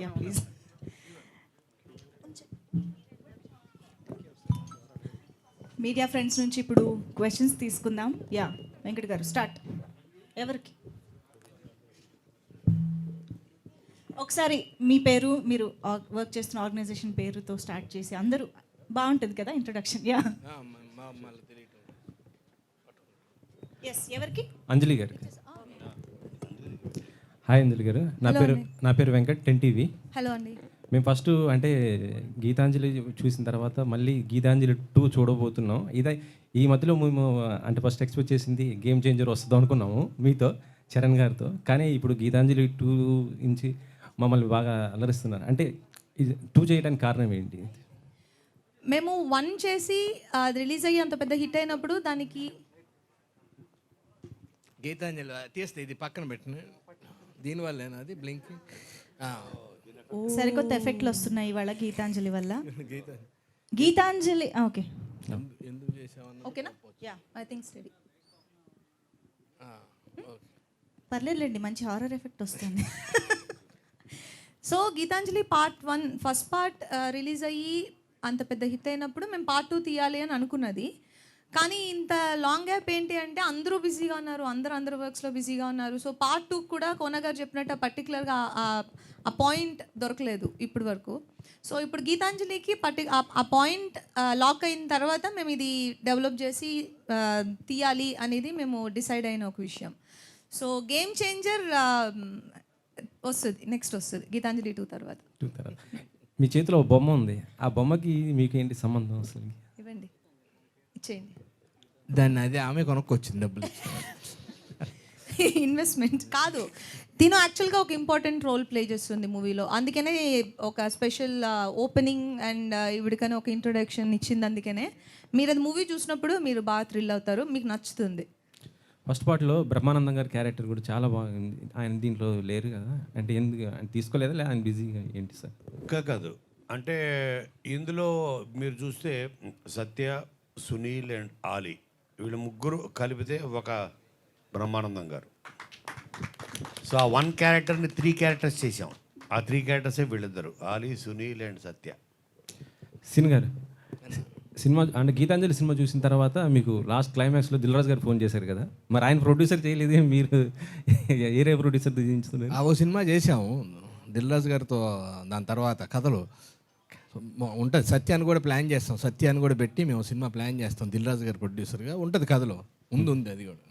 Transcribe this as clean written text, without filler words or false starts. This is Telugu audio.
Yeah please. మీడియా ఫ్రెండ్స్ నుంచి ఇప్పుడు క్వశ్చన్స్ తీసుకుందాం. యా వెంకట్ గారు స్టార్ట్. ఎవరికి? ఒకసారి మీ పేరు, మీరు వర్క్ చేస్తున్న ఆర్గనైజేషన్ పేరుతో స్టార్ట్ చేసి అందరూ బాగుంటుంది కదా ఇంట్రొడక్షన్. యా ఎస్, ఎవరికి? అంజలి గారు. హాయ్ అంజలి గారు, నా పేరు వెంకట్, 10TV. హలో అండి. మేము ఫస్ట్ అంటే గీతాంజలి చూసిన తర్వాత మళ్ళీ గీతాంజలి 2 చూడబోతున్నాం. ఈ మధ్యలో మేము అంటే ఫస్ట్ ఎక్స్పెక్ట్ చేసింది గేమ్ చేంజర్ వస్తుందాం అనుకున్నాము మీతో, చరణ్ గారితో. కానీ ఇప్పుడు గీతాంజలి 2 నుంచి మమ్మల్ని బాగా అలరిస్తున్నారు. అంటే ఇది 2 చేయడానికి కారణం ఏంటి? మేము 1 చేసి అది రిలీజ్ అయ్యి అంత పెద్ద హిట్ అయినప్పుడు దానికి గీతాంజలి తీస్తే ఇది పక్కన పెట్టిన దీనివల్లేనా అది బ్లింక్ సరికొత్త ఎఫెక్ట్లు వస్తున్నాయి ఇవాళ గీతాంజలి వల్ల. గీతాంజలి ఓకే, ఎందుకు చేసామన్నా ఓకేనా? Yeah I think study. పర్లేదులేండి, మంచి హారర్ ఎఫెక్ట్ వస్తుంది. So Geethanjali part 1 first part release అయ్యి అంత పెద్ద హిట్ అయినప్పుడు మేము పార్ట్ 2 తీయాలి అని అనుకున్నది. కానీ ఇంత లాంగ్ గ్యాప్ ఏంటి అంటే అందరూ బిజీగా ఉన్నారు, అందరూ వర్క్స్లో బిజీగా ఉన్నారు. సో పార్ట్ 2 కూడా కోన గారు చెప్పినట్టు పర్టికులర్గా ఆ పాయింట్ దొరకలేదు ఇప్పటి వరకు. సో ఇప్పుడు గీతాంజలికి ఆ పాయింట్ లాక్ అయిన తర్వాత మేము ఇది డెవలప్ చేసి తీయాలి అనేది మేము డిసైడ్ అయిన ఒక విషయం. సో గేమ్ చేంజర్ వస్తుంది, నెక్స్ట్ వస్తుంది గీతాంజలి 2 తర్వాత. మీ చేతిలో ఒక బొమ్మ ఉంది, ఆ బొమ్మకి మీకు ఏంటి సంబంధం అసలు? ఇవ్వండి, ఇచ్చేయండి. దాన్ని అదే ఆమె కొనుక్కొచ్చింది డబ్బులు. ఇన్వెస్ట్మెంట్ కాదు, తిను యాక్చువల్గా ఒక ఇంపార్టెంట్ రోల్ ప్లే చేస్తుంది మూవీలో. అందుకనే ఒక స్పెషల్ ఓపెనింగ్ అండ్ ఇవిడికనే ఒక ఇంట్రొడక్షన్ ఇచ్చింది. అందుకనే మీరు అది మూవీ చూసినప్పుడు మీరు బాగా థ్రిల్ అవుతారు, మీకు నచ్చుతుంది. ఫస్ట్ పార్ట్లో బ్రహ్మానందం గారి క్యారెక్టర్ కూడా చాలా బాగుంది. ఆయన దీంట్లో లేరు కదా, అంటే ఎందుకు ఆయన తీసుకోలేదా, లేదా ఆయన బిజీగా ఏంటి సార్? కాదు, అంటే ఇందులో మీరు చూస్తే సత్య, సునీల్ అండ్ ఆలీ వీళ్ళు ముగ్గురు కలిపితే ఒక బ్రహ్మానందం గారు. సో ఆ 1 క్యారెక్టర్ని 3 క్యారెక్టర్స్ చేసాం. ఆ 3 క్యారెక్టర్సే వీళ్ళిద్దరు, Ali, Sunil and Satya. Sin గారు, సినిమా అంటే గీతాంజలి సినిమా చూసిన తర్వాత మీకు లాస్ట్ క్లైమాక్స్లో దిల్ రాజు గారు ఫోన్ చేశారు కదా, మరి ఆయన ప్రొడ్యూసర్ చేయలేదు, మీరు ఏరే ప్రొడ్యూసర్ దించుతున్నారు? ఓ సినిమా చేసాము దిల్ రాజు గారితో. దాని తర్వాత కథలు ఉంటుంది, సత్యాన్ని కూడా ప్లాన్ చేస్తాం, సత్యాన్ని కూడా పెట్టి మేము సినిమా ప్లాన్ చేస్తాం. దిల్ రాజు గారు ప్రొడ్యూసర్గా ఉంటుంది కథలో ఉంది అది కూడా.